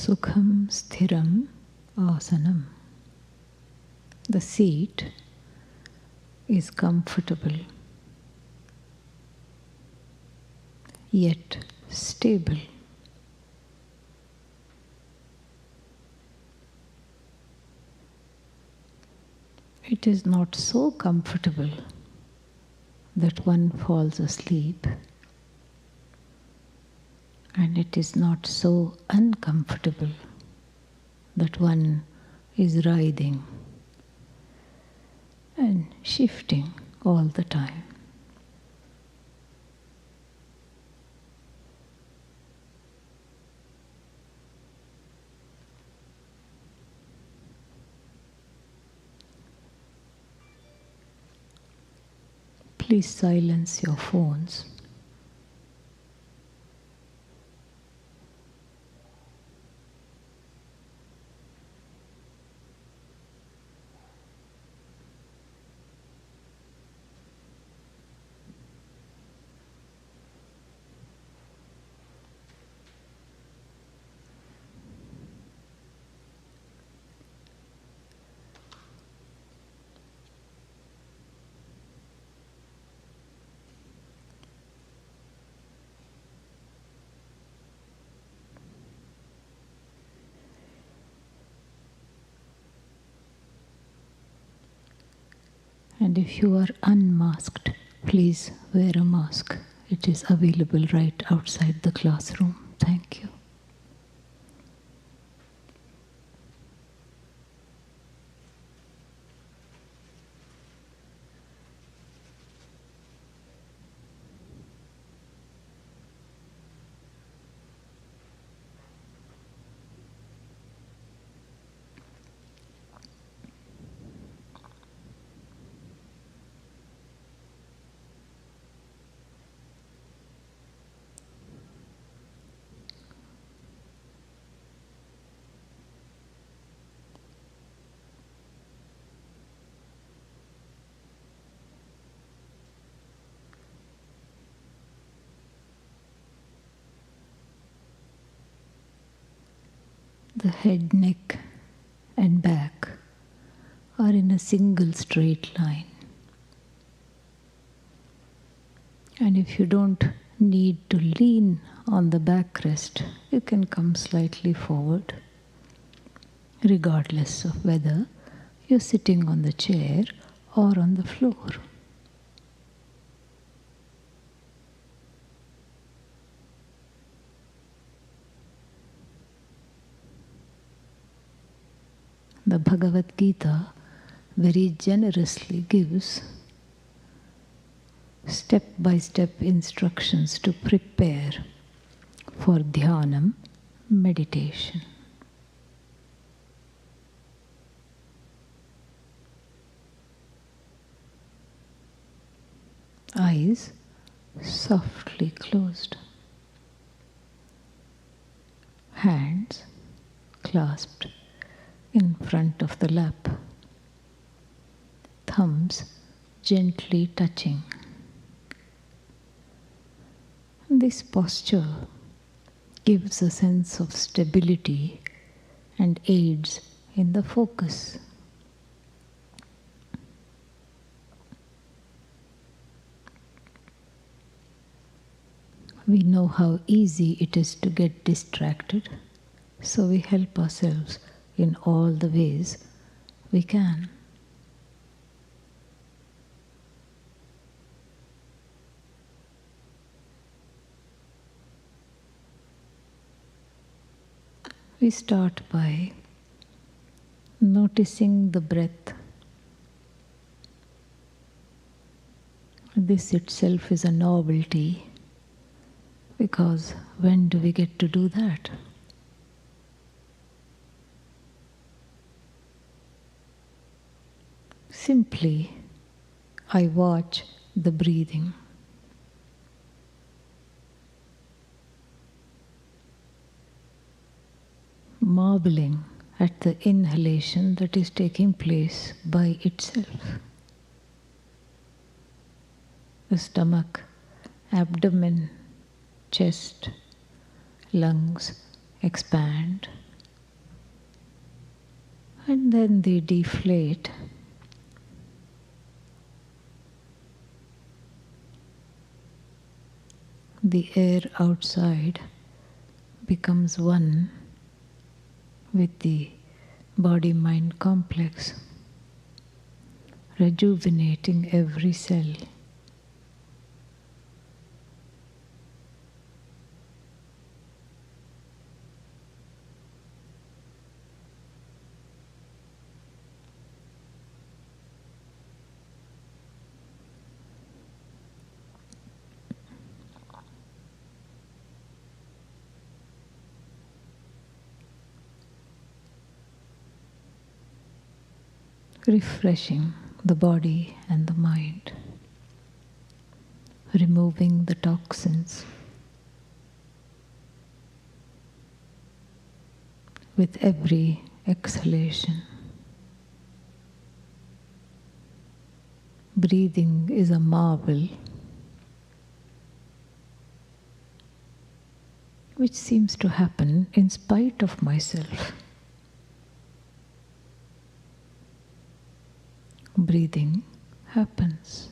Sukham sthiram asanam. The seat is comfortable, yet stable. It is not so comfortable that one falls asleep, and it is not so uncomfortable that one is writhing and shifting all the time. Please silence your phones. And if you are unmasked, please wear a mask. It is available right outside the classroom. Thank you. The head, neck, and back are in a single straight line. And if you don't need to lean on the backrest, you can come slightly forward, regardless of whether you're sitting on the chair or on the floor. The Bhagavad Gita very generously gives step-by-step instructions to prepare for dhyanam, meditation. Eyes softly closed. Hands clasped in front of the lap. Thumbs gently touching. This posture gives a sense of stability and aids in the focus. We know how easy it is to get distracted, so we help ourselves in all the ways we can. We start by noticing the breath. This itself is a novelty, because when do we get to do that? Simply, I watch the breathing. Marveling at the inhalation that is taking place by itself. The stomach, abdomen, chest, lungs expand and then they deflate. The air outside becomes one with the body-mind complex, rejuvenating every cell. Refreshing the body and the mind, removing the toxins with every exhalation. Breathing is a marvel which seems to happen in spite of myself. Breathing happens.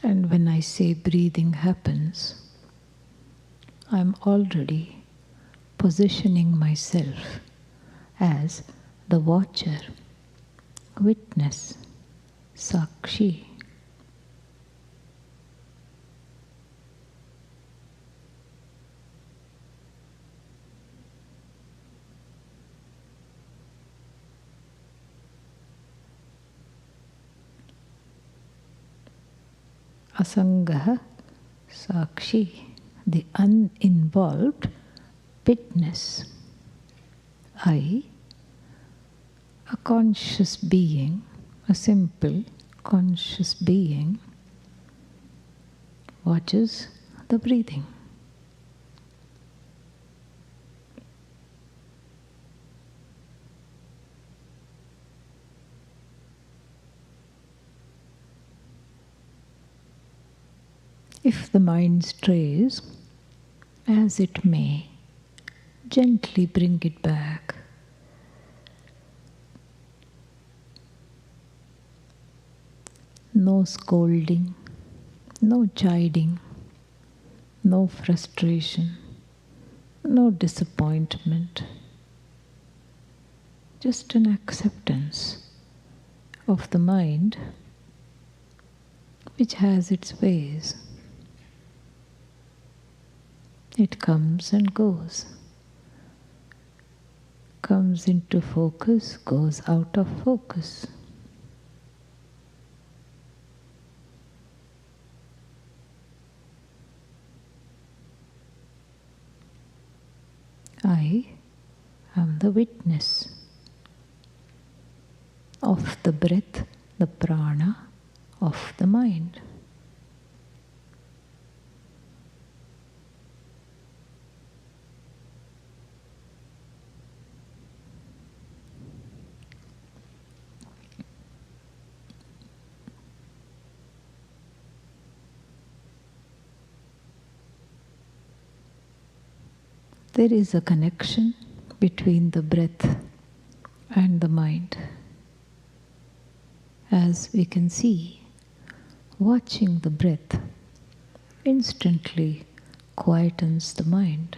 And when I say breathing happens, I'm already positioning myself as the watcher, witness, Sakshi. Asangaha Sakshi, the uninvolved witness. I, a conscious being, a simple conscious being, watches the breathing. If the mind strays, as it may, gently bring it back. No scolding, no chiding, no frustration, no disappointment. Just an acceptance of the mind which has its ways. It comes and goes, comes into focus, goes out of focus. I am the witness of the breath, the prana of the mind. There is a connection between the breath and the mind. As we can see, watching the breath instantly quietens the mind.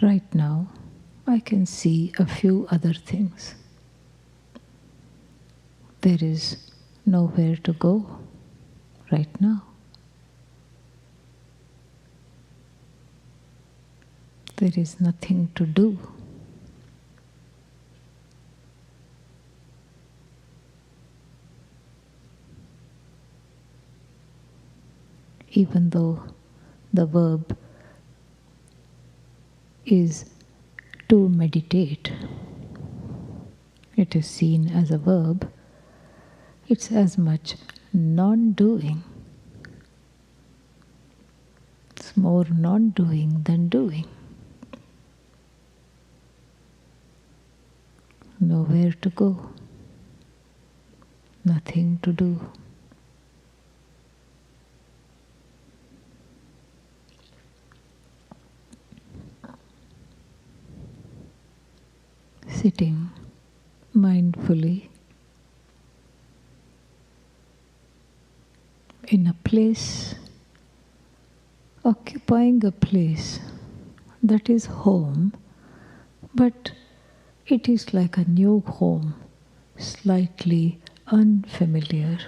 Right now, I can see a few other things. There is nowhere to go right now. There is nothing to do. Even though the verb is to meditate, it is seen as a verb, it's as much non-doing. It's more non-doing than doing. Nowhere to go, nothing to do. Sitting mindfully in a place, occupying a place that is home, but it is like a new home, slightly unfamiliar.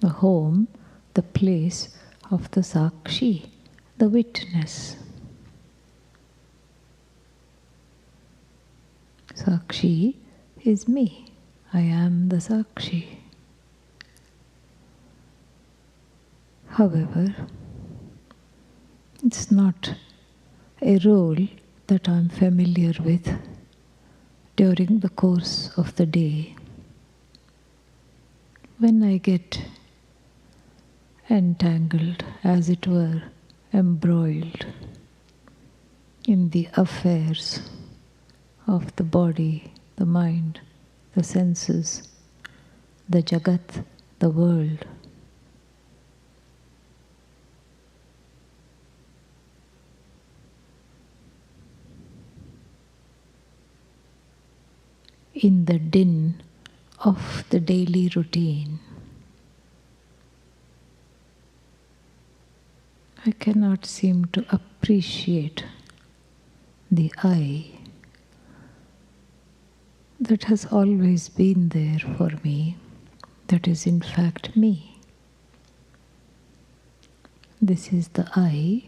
The home, the place of the Sakshi, the witness. Sakshi is me. I am the Sakshi. However, it's not a role that I'm familiar with during the course of the day. When I get entangled, as it were, embroiled in the affairs of the body, the mind, the senses, the Jagat, the world, in the din of the daily routine, I cannot seem to appreciate the I that has always been there for me, that is in fact me. This is the I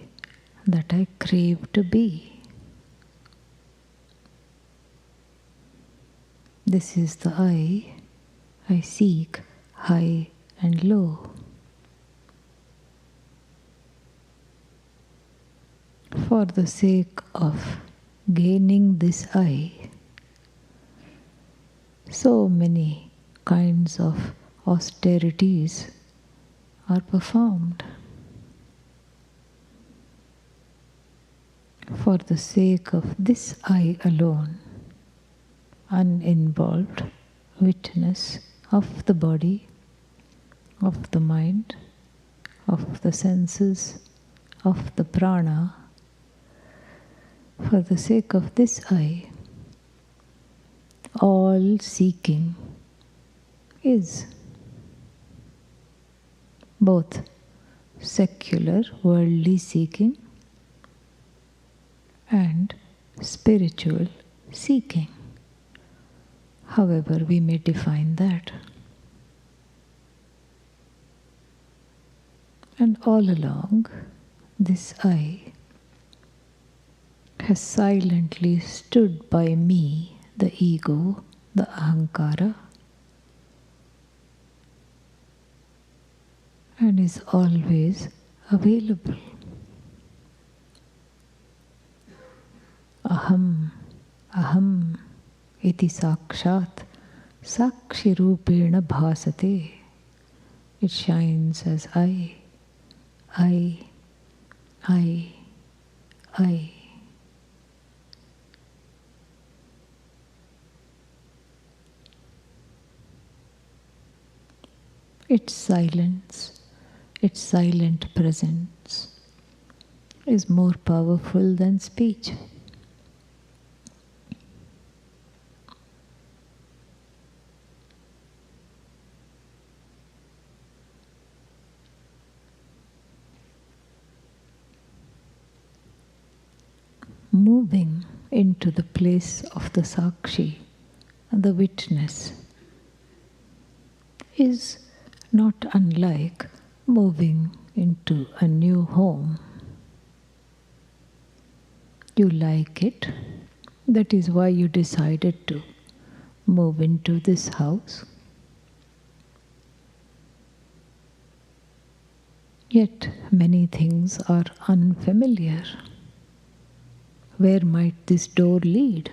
that I crave to be. This is the I seek high and low. For the sake of gaining this I, so many kinds of austerities are performed. For the sake of this I alone, uninvolved witness of the body, of the mind, of the senses, of the prana, for the sake of this I, all seeking is both secular, worldly seeking and spiritual seeking, however we may define that. And all along, this I has silently stood by me, the ego, the ahankara, and is always available. Aham, aham, iti sakshat, sakshi rupena bhasate. It shines as I, I, I, I. Its silence, its silent presence is more powerful than speech. Moving into the place of the Sakshi, the witness, is not unlike moving into a new home. You like it. That is why you decided to move into this house. Yet many things are unfamiliar. Where might this door lead?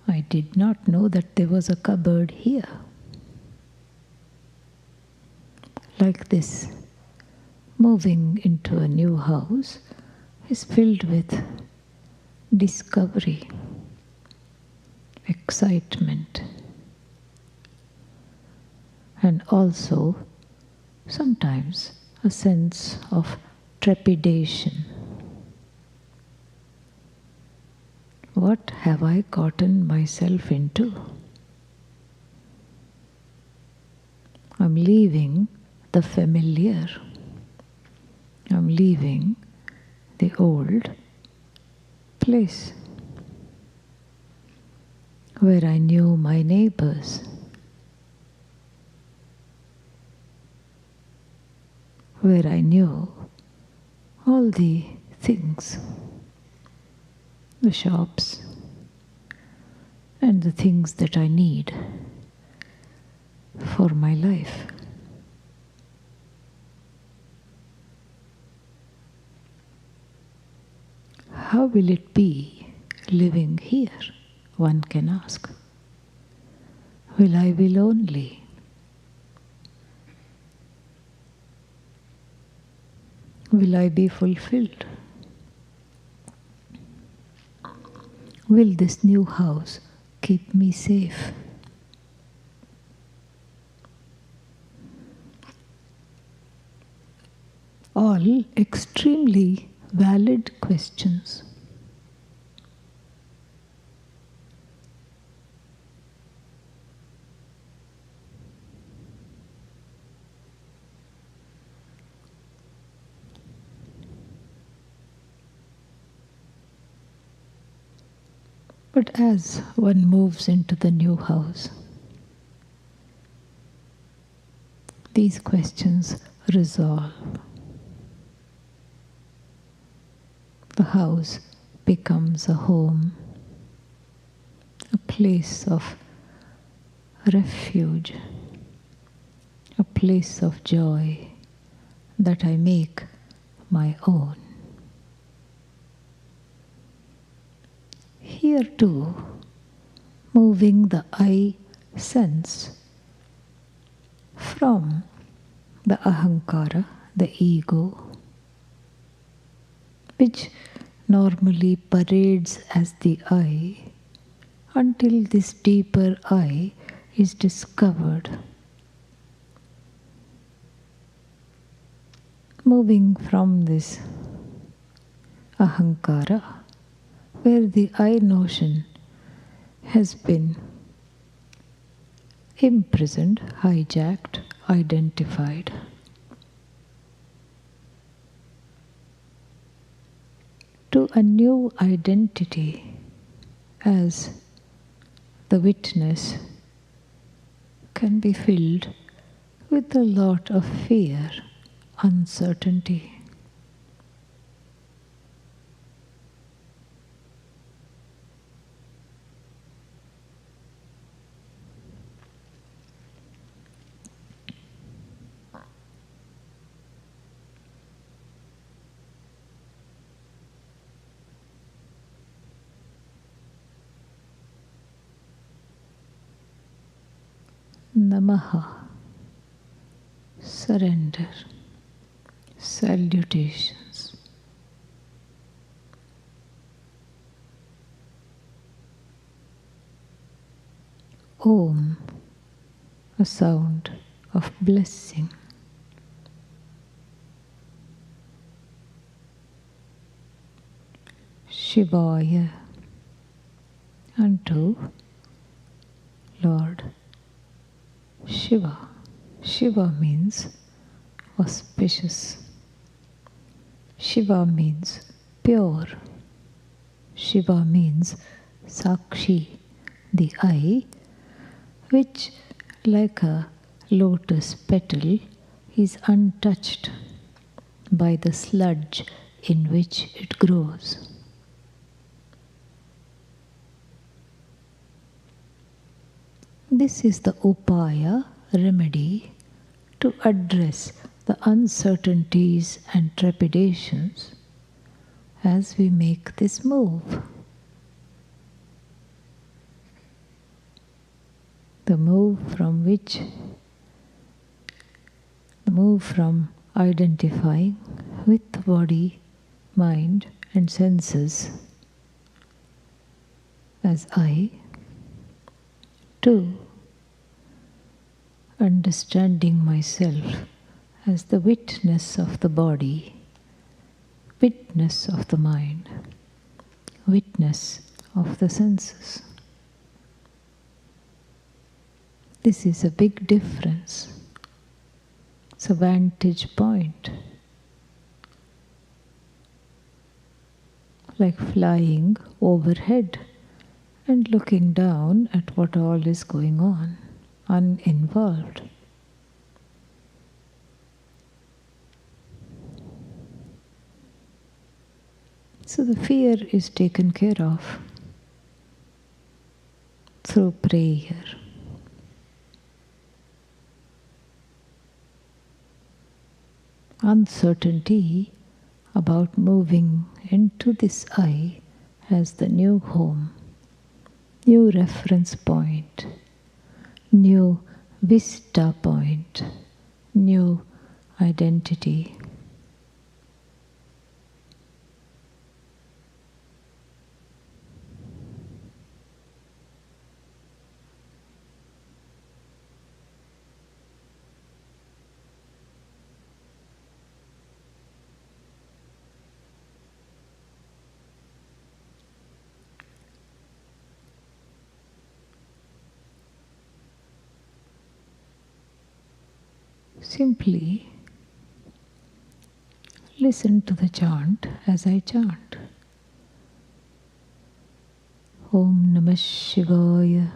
I did not know that there was a cupboard here. Like this, moving into a new house is filled with discovery, excitement, and also sometimes a sense of trepidation. What have I gotten myself into? I'm leaving the familiar. I'm leaving the old place where I knew my neighbors, where I knew all the things, the shops, and the things that I need for my life. How will it be living here? One can ask. Will I be lonely? Will I be fulfilled? Will this new house keep me safe? All extremely valid questions. But as one moves into the new house, these questions resolve. The house becomes a home, a place of refuge, a place of joy that I make my own. Here too, moving the I sense from the ahankara, the ego, which normally parades as the I, until this deeper I is discovered. Moving from this ahankara, where the I notion has been imprisoned, hijacked, identified, to a new identity as the witness can be filled with a lot of fear, uncertainty. Namaha, surrender, salutations. Om, a sound of blessing. Shivaya, unto Lord Shiva. Shiva means auspicious. Shiva means pure. Shiva means Sakshi, the I, which, like a lotus petal is untouched by the sludge in which it grows. This is the upaya, remedy, to address the uncertainties and trepidations as we make this move. The move from identifying with the body, mind and senses as I, to understanding myself as the witness of the body, witness of the mind, witness of the senses. This is a big difference. It's a vantage point. Like flying overhead and looking down at what all is going on, uninvolved. So the fear is taken care of through prayer. Uncertainty about moving into this I as the new home, new reference point, new vista point, new identity. Simply listen to the chant as I chant. Om Namah Shivaya.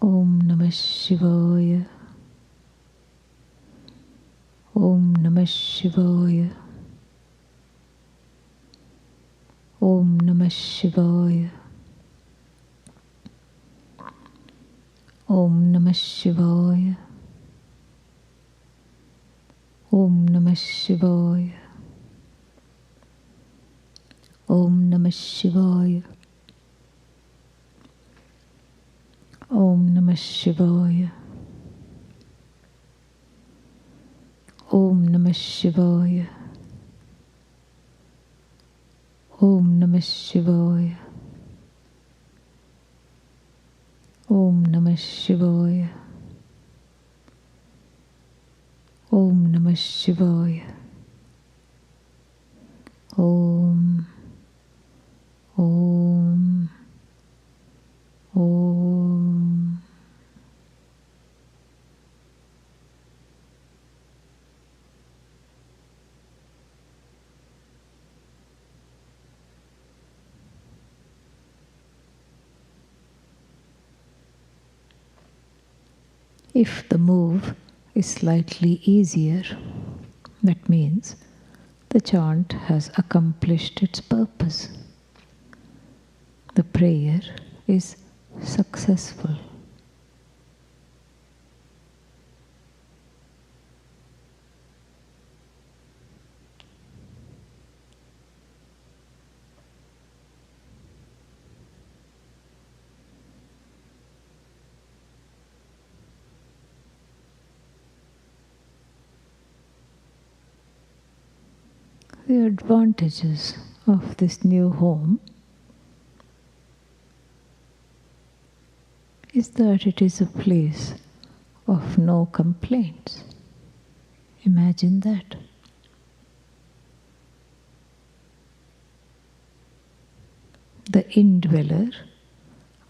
Om Namah Shivaya. Om Namah Shivaya. Om Namah Shivaya. Om Namah Shivaya. Om Namah Shivaya. Om Namah Shivaya. Om Namah Shivaya. Om Namah Shivaya. Om Namah Shivaya. Om Namah Shivaya. Om Namah Shivaya. Om. Om. Om. If the move is slightly easier, that means the chant has accomplished its purpose. The prayer is successful. The advantages of this new home is that it is a place of no complaints. Imagine that. The indweller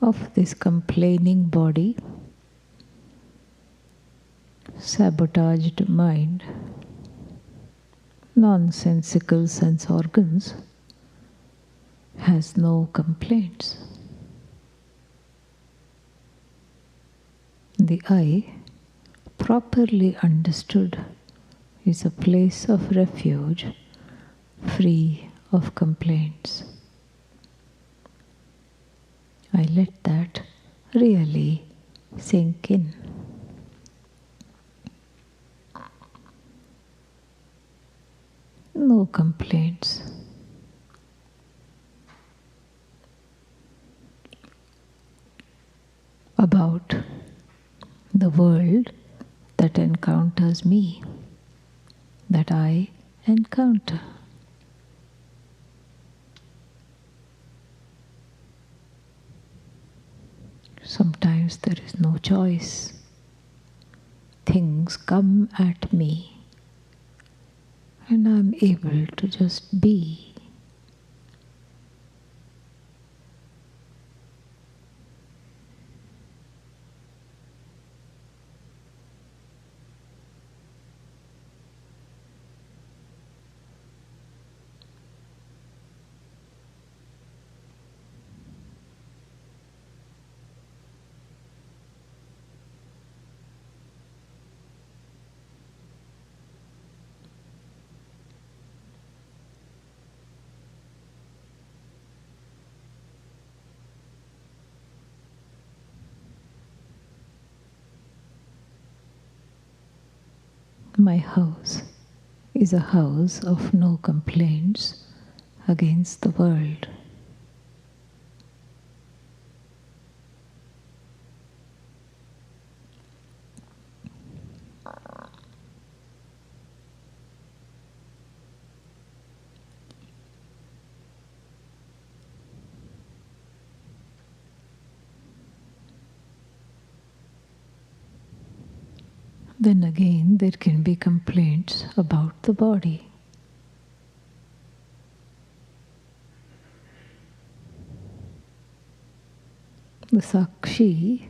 of this complaining body, sabotaged mind, nonsensical sense organs, has no complaints. The I, properly understood, is a place of refuge, free of complaints. I let that really sink in. No complaints. About the world that encounters me, that I encounter. Sometimes there is no choice. Things come at me, and I'm able to just be. My house is a house of no complaints against the world. Then again, there can be complaints about the body. The Sakshi,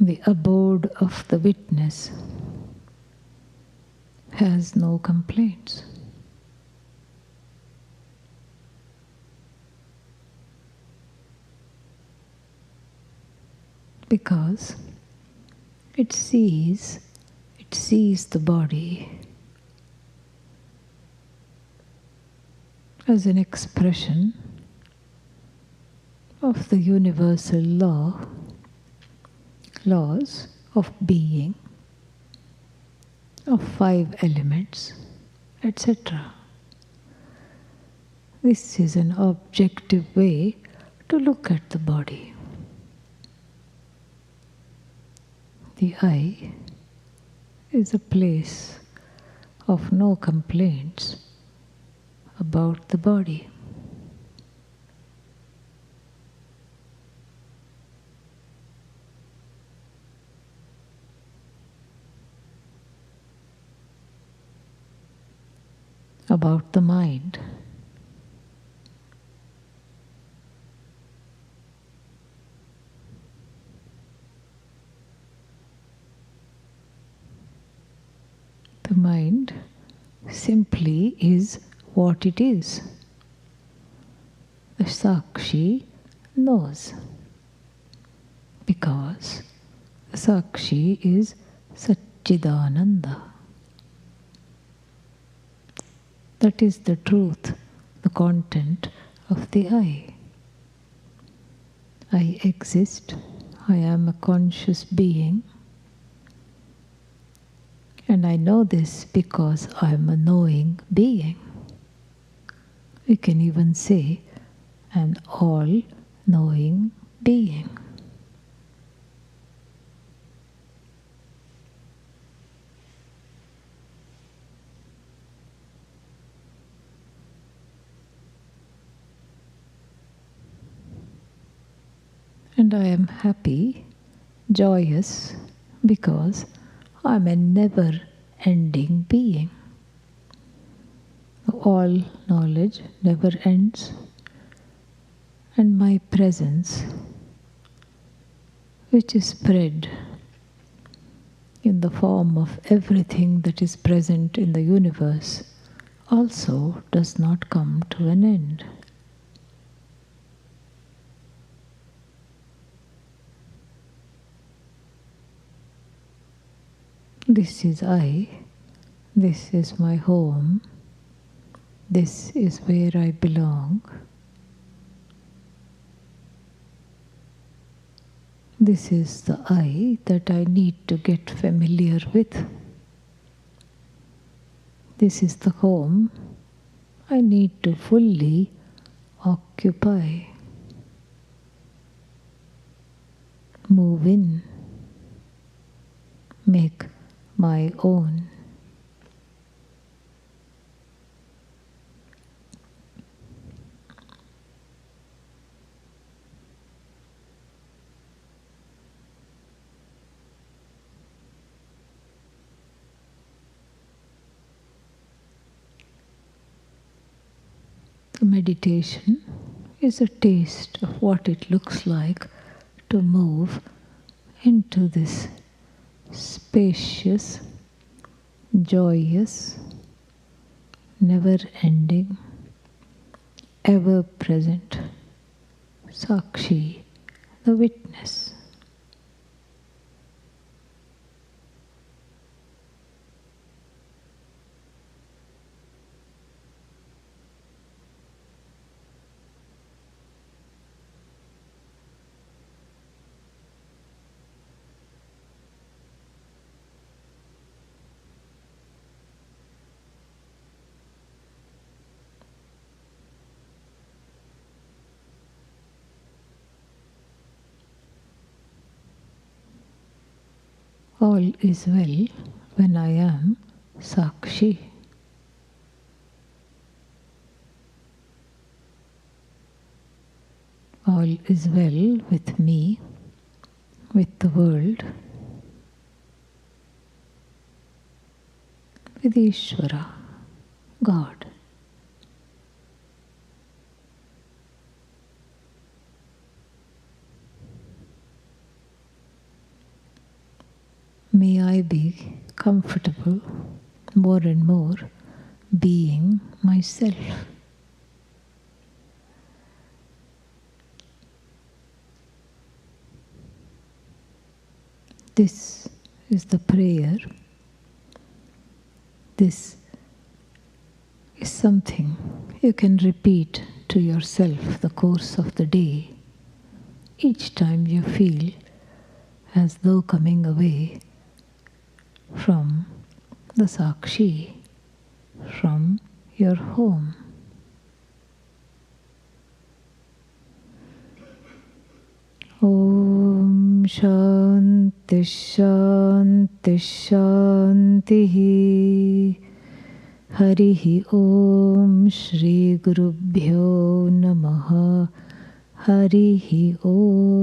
the abode of the witness, has no complaints. Because it sees the body as an expression of the universal laws of being, of 5 elements, etc. This is an objective way to look at the body. The I is a place of no complaints about the body. About the mind. The mind simply is what it is. The Sakshi knows, because the Sakshi is Satchidananda. That is the truth, the content of the I. I exist, I am a conscious being, and I know this because I am a knowing being. We can even say an all-knowing being. And I am happy, joyous, because I am a never-ending being. All knowledge never ends, and my presence, which is spread in the form of everything that is present in the universe, also does not come to an end. This is I. This is my home. This is where I belong. This is the I that I need to get familiar with. This is the home I need to fully occupy. Move in. Make my own. The meditation is a taste of what it looks like to move into this spacious, joyous, never-ending, ever-present Sakshi, the witness. All is well when I am Sakshi. All is well with me, with the world, with Ishvara, God. May I be comfortable more and more being myself. This is the prayer. This is something you can repeat to yourself the course of the day. Each time you feel as though coming away from the Sakshi, from your home. Om Shanti Shanti Shanti. Harihi Om Shri Gurubhyo Namaha. Harihi Om.